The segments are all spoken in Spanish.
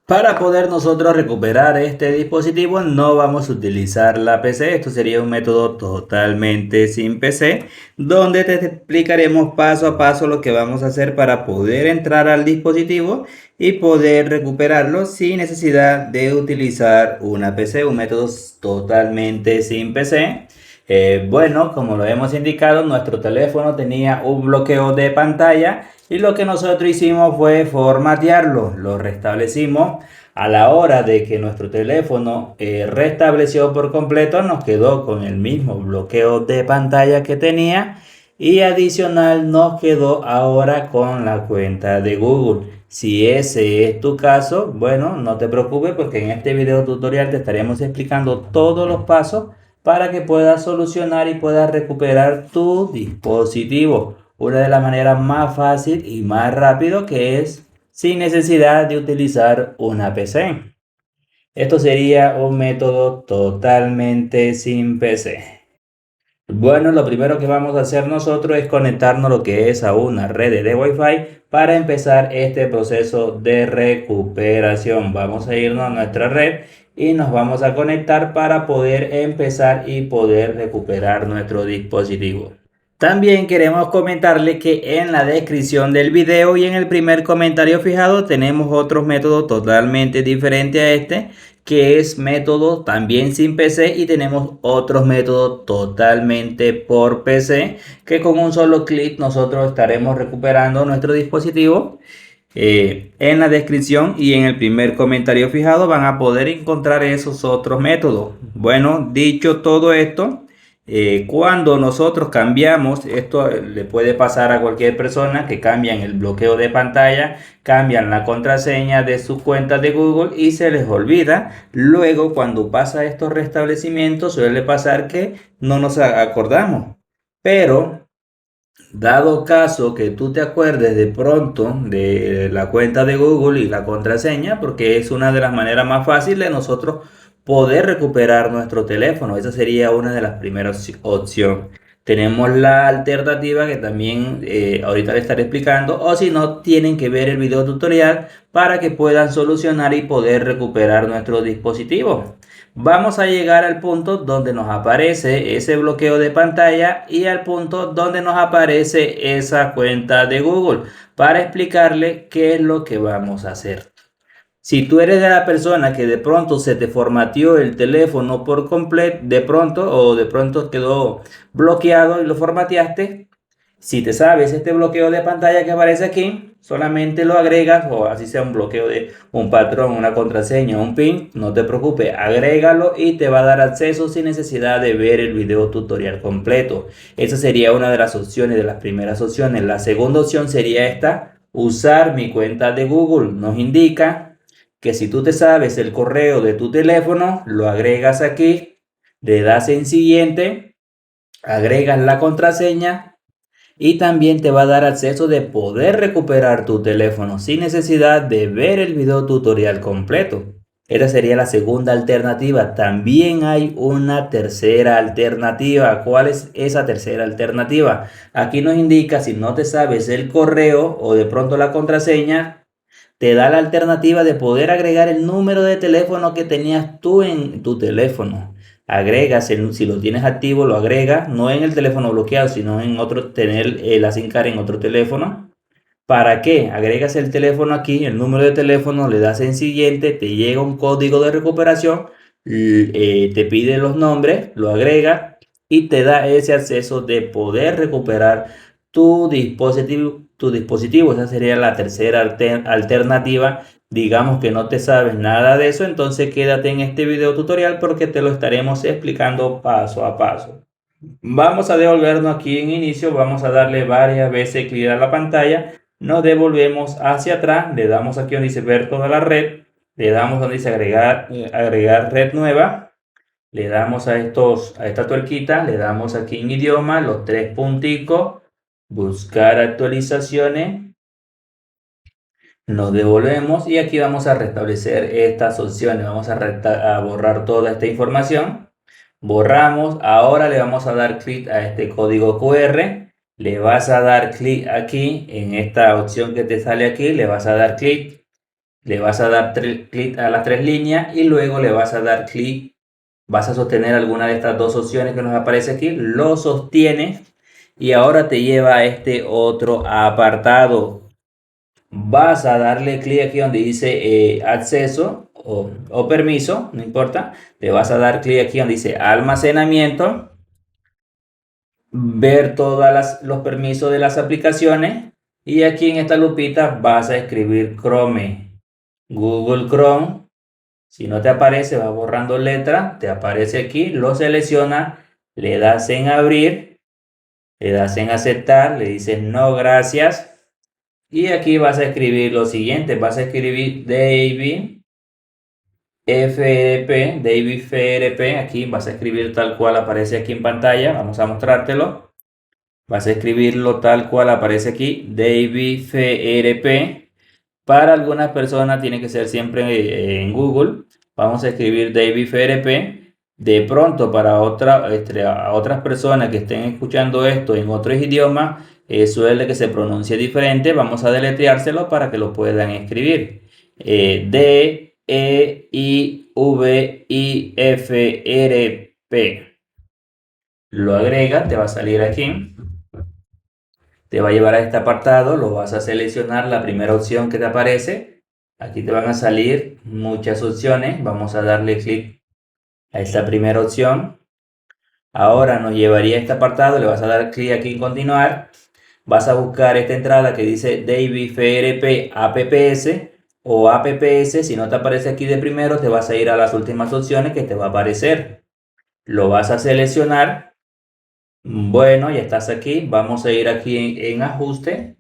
Para poder nosotros recuperar este dispositivo no vamos a utilizar la PC, esto sería un método totalmente sin PC, donde te explicaremos paso a paso lo que vamos a hacer para poder entrar al dispositivo y poder recuperarlo sin necesidad de utilizar una PC, un método totalmente sin PC. Bueno, como lo hemos indicado, nuestro teléfono tenía un bloqueo de pantalla y lo que nosotros hicimos fue formatearlo, lo restablecimos. A la hora de que nuestro teléfono restableció por completo, nos quedó con el mismo bloqueo de pantalla que tenía y adicional nos quedó ahora con la cuenta de Google. Si ese es tu caso, bueno, no te preocupes porque en este video tutorial te estaremos explicando todos los pasos para que puedas solucionar y puedas recuperar tu dispositivo. Una de las maneras más fácil y más rápido que es sin necesidad de utilizar una PC. Esto sería un método totalmente sin PC. Bueno, lo primero que vamos a hacer nosotros es conectarnos lo que es a una red de Wi-Fi para empezar este proceso de recuperación. Vamos a irnos a nuestra red y nos vamos a conectar para poder empezar y poder recuperar nuestro dispositivo. También queremos comentarle que en la descripción del video y en el primer comentario fijado tenemos otros métodos totalmente diferentes a este, que es método también sin PC, y tenemos otros métodos totalmente por PC, que con un solo clic nosotros estaremos recuperando nuestro dispositivo. En la descripción y en el primer comentario fijado van a poder encontrar esos otros métodos. Bueno, dicho todo esto, cuando nosotros cambiamos, esto le puede pasar a cualquier persona que cambian el bloqueo de pantalla, cambian la contraseña de su cuenta de Google y se les olvida. Luego, cuando pasa estos restablecimientos, suele pasar que no nos acordamos. Pero dado caso que tú te acuerdes de pronto de la cuenta de Google y la contraseña, porque es una de las maneras más fáciles de nosotros poder recuperar nuestro teléfono. Esa sería una de las primeras opciones. Tenemos la alternativa que también ahorita le estaré explicando, o si no, tienen que ver el video tutorial para que puedan solucionar y poder recuperar nuestro dispositivo. Vamos a llegar al punto donde nos aparece ese bloqueo de pantalla y al punto donde nos aparece esa cuenta de Google para explicarle qué es lo que vamos a hacer. Si tú eres de la persona que de pronto se te formateó el teléfono por completo, de pronto o de pronto quedó bloqueado y lo formateaste, si te sabes este bloqueo de pantalla que aparece aquí, solamente lo agregas, o así sea un bloqueo de un patrón, una contraseña, un PIN, no te preocupes, agrégalo y te va a dar acceso sin necesidad de ver el video tutorial completo. Esa sería una de las opciones, de las primeras opciones. La segunda opción sería esta: usar mi cuenta de Google. Nos indica que si tú te sabes el correo de tu teléfono, lo agregas aquí, le das en siguiente, agregas la contraseña y también te va a dar acceso de poder recuperar tu teléfono sin necesidad de ver el video tutorial completo. Esta sería la segunda alternativa. También hay una tercera alternativa. ¿Cuál es esa tercera alternativa? Aquí nos indica, si no te sabes el correo o de pronto la contraseña, te da la alternativa de poder agregar el número de teléfono que tenías tú en tu teléfono. Agregas, si lo tienes activo, lo agregas, no en el teléfono bloqueado, sino en otro, tener la SIM card en otro teléfono. ¿Para qué? Agregas el teléfono aquí, el número de teléfono, le das en siguiente, te llega un código de recuperación, te pide los nombres, lo agrega y te da ese acceso de poder recuperar tu dispositivo, tu dispositivo. Esa sería la tercera alternativa. Digamos que no te sabes nada de eso, entonces quédate en este video tutorial porque te lo estaremos explicando paso a paso. Vamos a devolvernos aquí en inicio, vamos a darle varias veces clic a la pantalla, nos devolvemos hacia atrás, le damos aquí donde dice ver toda la red, le damos donde dice agregar red nueva, le damos a esta tuerquita, le damos aquí en idioma, los tres punticos, buscar actualizaciones, nos devolvemos y aquí vamos a restablecer estas opciones, vamos a borrar toda esta información. Borramos, ahora le vamos a dar clic a este código QR, le vas a dar clic aquí en esta opción que te sale aquí, le vas a dar clic, le vas a dar clic a las tres líneas y luego le vas a dar clic, vas a sostener alguna de estas dos opciones que nos aparece aquí, lo sostienes y ahora te lleva a este otro apartado. Vas a darle clic aquí donde dice acceso o permiso, no importa. Le vas a dar clic aquí donde dice almacenamiento, ver todos los permisos de las aplicaciones y aquí en esta lupita vas a escribir Chrome, Google Chrome. Si no te aparece, vas borrando letra, te aparece aquí, lo selecciona, le das en abrir, le das en aceptar, le dices no gracias. Y aquí vas a escribir lo siguiente, vas a escribir David FRP, David FRP, aquí vas a escribir tal cual aparece aquí en pantalla, vamos a mostrártelo. Vas a escribirlo tal cual aparece aquí, David FRP. Para algunas personas tiene que ser siempre en Google. Vamos a escribir David FRP. De pronto para a otras personas que estén escuchando esto en otros idiomas, suele que se pronuncie diferente. Vamos a deletreárselo para que lo puedan escribir. DEIVIFRP. Lo agrega, te va a salir aquí. Te va a llevar a este apartado, lo vas a seleccionar la primera opción que te aparece. Aquí te van a salir muchas opciones. Vamos a darle clic a esta primera opción. Ahora nos llevaría a este apartado, le vas a dar clic aquí en continuar. Vas a buscar esta entrada que dice David FRP APPS o APPS. Si no te aparece aquí de primero, te vas a ir a las últimas opciones que te va a aparecer. Lo vas a seleccionar. Bueno, ya estás aquí. Vamos a ir aquí en ajuste.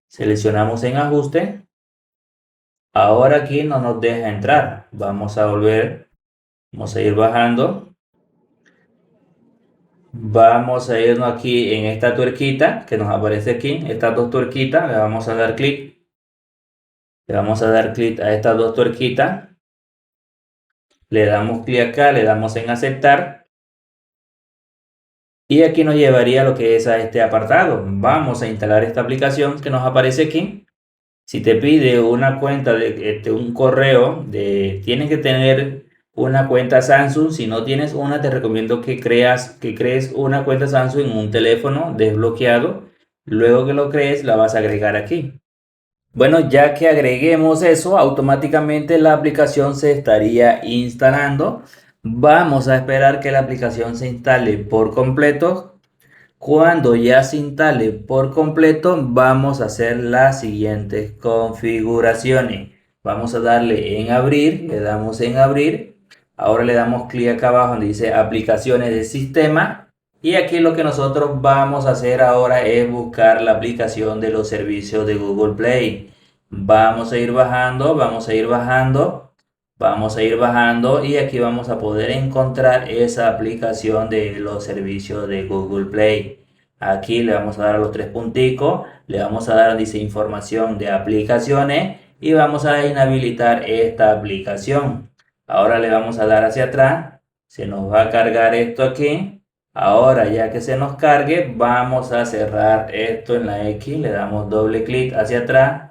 Seleccionamos en ajuste. Ahora aquí no nos deja entrar. Vamos a volver. Vamos a ir bajando. Vamos a irnos aquí en esta tuerquita que nos aparece aquí. Estas dos tuerquitas. Le vamos a dar clic. Le vamos a dar clic a estas dos tuerquitas. Le damos clic acá. Le damos en aceptar. Y aquí nos llevaría lo que es a este apartado. Vamos a instalar esta aplicación que nos aparece aquí. Si te pide una cuenta de un correo, tienes que tener una cuenta Samsung. Si no tienes una, te recomiendo que crees una cuenta Samsung en un teléfono desbloqueado. Luego que lo crees, la vas a agregar aquí. Bueno, ya que agreguemos eso, automáticamente la aplicación se estaría instalando. Vamos a esperar que la aplicación se instale por completo. Cuando ya se instale por completo, vamos a hacer las siguientes configuraciones. Vamos a darle en abrir, le damos en abrir. Ahora le damos clic acá abajo donde dice aplicaciones de sistema. Y aquí lo que nosotros vamos a hacer ahora es buscar la aplicación de los servicios de Google Play. Vamos a ir bajando, vamos a ir bajando. Vamos a ir bajando y aquí vamos a poder encontrar esa aplicación de los servicios de Google Play. Aquí le vamos a dar a los tres punticos, le vamos a dar donde dice información de aplicaciones y vamos a inhabilitar esta aplicación. Ahora le vamos a dar hacia atrás, se nos va a cargar esto aquí. Ahora ya que se nos cargue, vamos a cerrar esto en la X, le damos doble clic hacia atrás.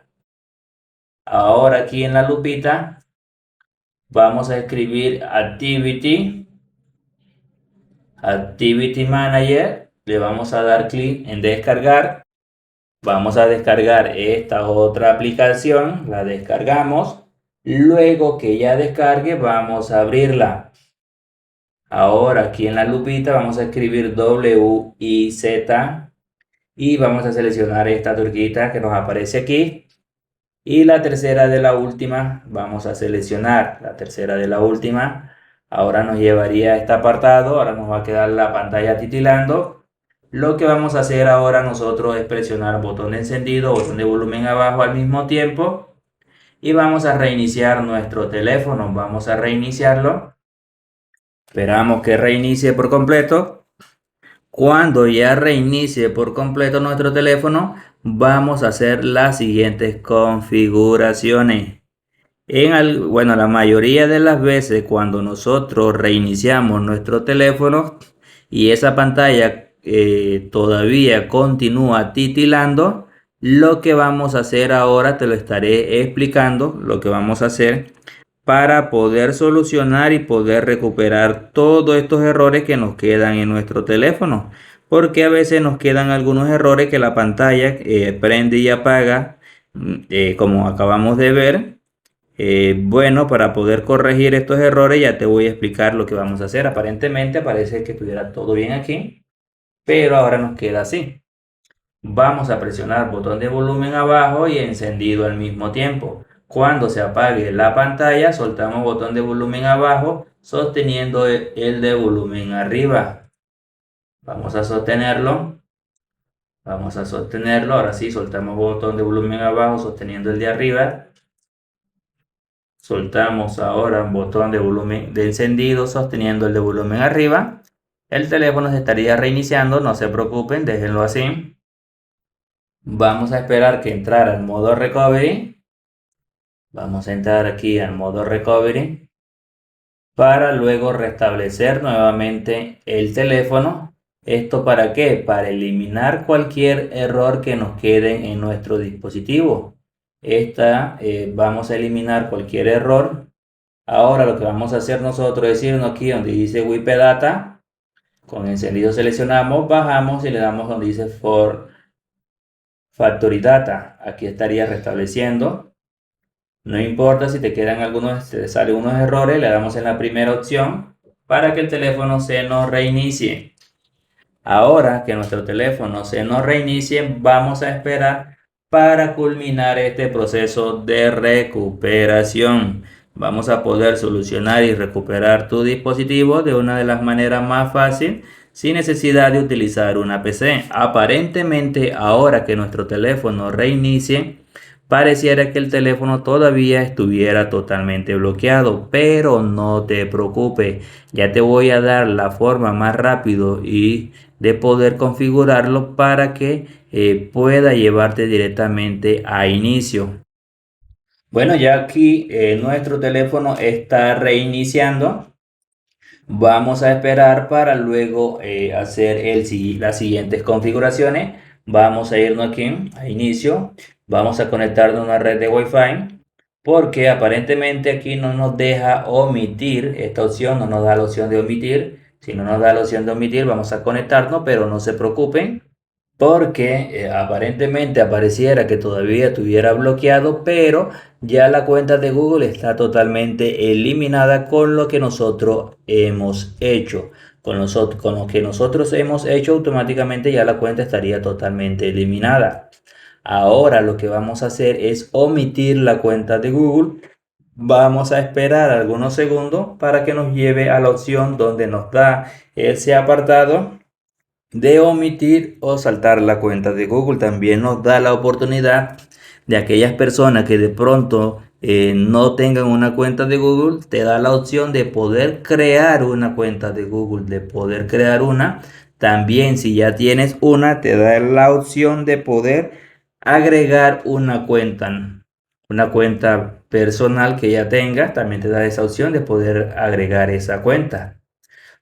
Ahora aquí en la lupita vamos a escribir Activity Manager. Le vamos a dar clic en descargar. Vamos a descargar esta otra aplicación. La descargamos. Luego que ya descargue, vamos a abrirla. Ahora aquí en la lupita vamos a escribir WIZ y vamos a seleccionar esta turquita que nos aparece aquí. Y la tercera de la última, vamos a seleccionar la tercera de la última. Ahora nos llevaría a este apartado, ahora nos va a quedar la pantalla titilando. Lo que vamos a hacer ahora nosotros es presionar botón de encendido, botón de volumen abajo al mismo tiempo. Y vamos a reiniciar nuestro teléfono, vamos a reiniciarlo. Esperamos que reinicie por completo. Cuando ya reinicie por completo nuestro teléfono, vamos a hacer las siguientes configuraciones. Bueno, la mayoría de las veces cuando nosotros reiniciamos nuestro teléfono y esa pantalla todavía continúa titilando, Lo que vamos a hacer ahora te lo estaré explicando, lo que vamos a hacer para poder solucionar y poder recuperar todos estos errores que nos quedan en nuestro teléfono. Porque a veces nos quedan algunos errores que la pantalla prende y apaga, como acabamos de ver. Bueno, para poder corregir estos errores ya te voy a explicar lo que vamos a hacer. Aparentemente parece que estuviera todo bien aquí, pero ahora nos queda así. Vamos a presionar botón de volumen abajo y encendido al mismo tiempo. Cuando se apague la pantalla, soltamos botón de volumen abajo, sosteniendo el de volumen arriba. Vamos a sostenerlo. Vamos a sostenerlo. Ahora sí, soltamos botón de volumen abajo, sosteniendo el de arriba. Soltamos ahora un botón de volumen de encendido, sosteniendo el de volumen arriba. El teléfono se estaría reiniciando, no se preocupen, déjenlo así. Vamos a esperar que entrara en modo recovery. Vamos a entrar aquí al modo recovery para luego restablecer nuevamente el teléfono. ¿Esto para qué? Para eliminar cualquier error que nos quede en nuestro dispositivo. Vamos a eliminar cualquier error. Ahora lo que vamos a hacer nosotros es irnos aquí donde dice WIP Data. Con encendido seleccionamos, bajamos y le damos donde dice For Factory Data. Aquí estaría restableciendo. No importa si te quedan algunos, te salen unos errores, le damos en la primera opción para que el teléfono se nos reinicie. Ahora que nuestro teléfono se nos reinicie, vamos a esperar para culminar este proceso de recuperación. Vamos a poder solucionar y recuperar tu dispositivo de una de las maneras más fáciles sin necesidad de utilizar una PC. Aparentemente, ahora que nuestro teléfono reinicie, pareciera que el teléfono todavía estuviera totalmente bloqueado, pero no te preocupes, ya te voy a dar la forma más rápido y de poder configurarlo para que pueda llevarte directamente a inicio. Bueno, ya aquí nuestro teléfono está reiniciando. Vamos a esperar para luego hacer las siguientes configuraciones. Vamos a irnos aquí a inicio. Vamos a conectarnos a una red de Wi-Fi porque aparentemente aquí no nos deja omitir esta opción, no nos da la opción de omitir. Si no nos da la opción de omitir, vamos a conectarnos, pero no se preocupen porque aparentemente apareciera que todavía estuviera bloqueado, pero ya la cuenta de Google está totalmente eliminada con lo que nosotros hemos hecho. Con lo que nosotros hemos hecho, automáticamente ya la cuenta estaría totalmente eliminada. Ahora lo que vamos a hacer es omitir la cuenta de Google. Vamos a esperar algunos segundos para que nos lleve a la opción donde nos da ese apartado de omitir o saltar la cuenta de Google. También nos da la oportunidad de aquellas personas que de pronto no tengan una cuenta de Google, te da la opción de poder crear una cuenta de Google, de poder crear una. También si ya tienes una, te da la opción de poder agregar una cuenta personal que ya tengas. También te da esa opción de poder agregar esa cuenta.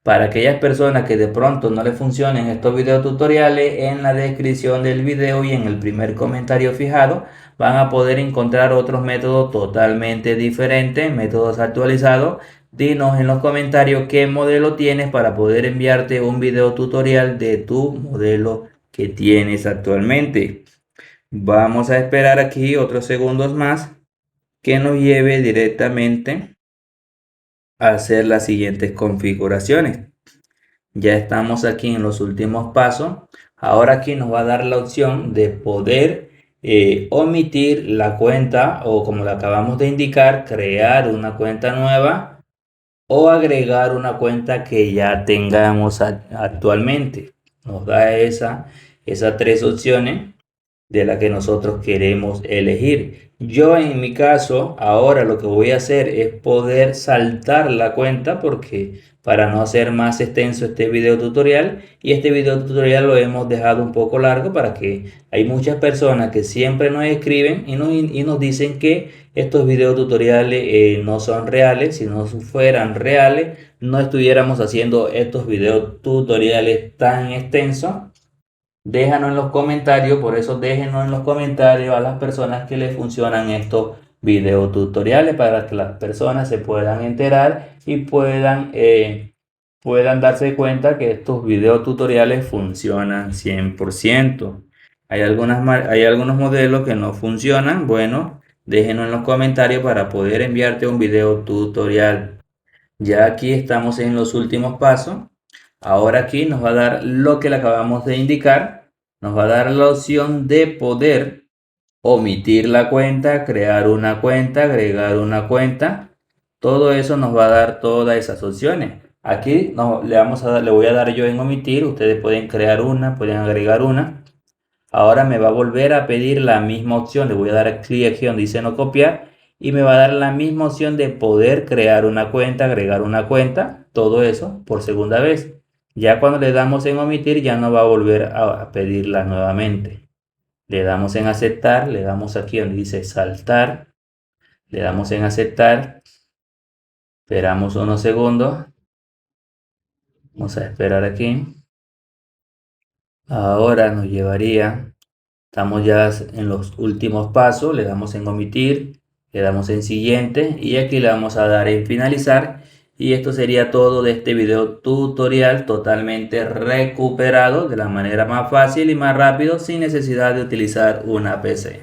Para aquellas personas que de pronto no les funcionen estos videos tutoriales, en la descripción del video y en el primer comentario fijado van a poder encontrar otros métodos totalmente diferentes, métodos actualizados. Dinos en los comentarios qué modelo tienes para poder enviarte un video tutorial de tu modelo que tienes actualmente. Vamos a esperar aquí otros segundos más que nos lleve directamente a hacer las siguientes configuraciones. Ya estamos aquí en los últimos pasos. Ahora aquí nos va a dar la opción de poder omitir la cuenta o, como lo acabamos de indicar, crear una cuenta nueva o agregar una cuenta que ya tengamos actualmente. Nos da esas tres opciones de la que nosotros queremos elegir. Yo en mi caso, ahora lo que voy a hacer es poder saltar la cuenta porque para no hacer más extenso este video tutorial, y este video tutorial lo hemos dejado un poco largo para que hay muchas personas que siempre nos escriben y nos dicen que estos video tutoriales no son reales. Si no fueran reales, no estuviéramos haciendo estos video tutoriales tan extensos. Déjanos en los comentarios, por eso déjenos en los comentarios a las personas que les funcionan estos videotutoriales para que las personas se puedan enterar y puedan darse cuenta que estos videotutoriales funcionan 100%. Hay algunos modelos que no funcionan. Bueno, déjenos en los comentarios para poder enviarte un video tutorial. Ya aquí estamos en los últimos pasos. Ahora aquí nos va a dar lo que le acabamos de indicar. Nos va a dar la opción de poder omitir la cuenta, crear una cuenta, agregar una cuenta. Todo eso nos va a dar todas esas opciones. Aquí le voy a dar yo en omitir. Ustedes pueden crear una, pueden agregar una. Ahora me va a volver a pedir la misma opción. Le voy a dar clic aquí donde dice no copiar y me va a dar la misma opción de poder crear una cuenta, agregar una cuenta, todo eso por segunda vez. Ya cuando le damos en omitir ya no va a volver a pedirla nuevamente. Le damos en aceptar, le damos aquí donde dice saltar, le damos en aceptar, esperamos unos segundos, vamos a esperar aquí. Ahora nos llevaría. Estamos ya en los últimos pasos, le damos en omitir, le damos en siguiente y aquí le vamos a dar en finalizar. Y esto sería todo de este video tutorial totalmente recuperado de la manera más fácil y más rápido sin necesidad de utilizar una PC.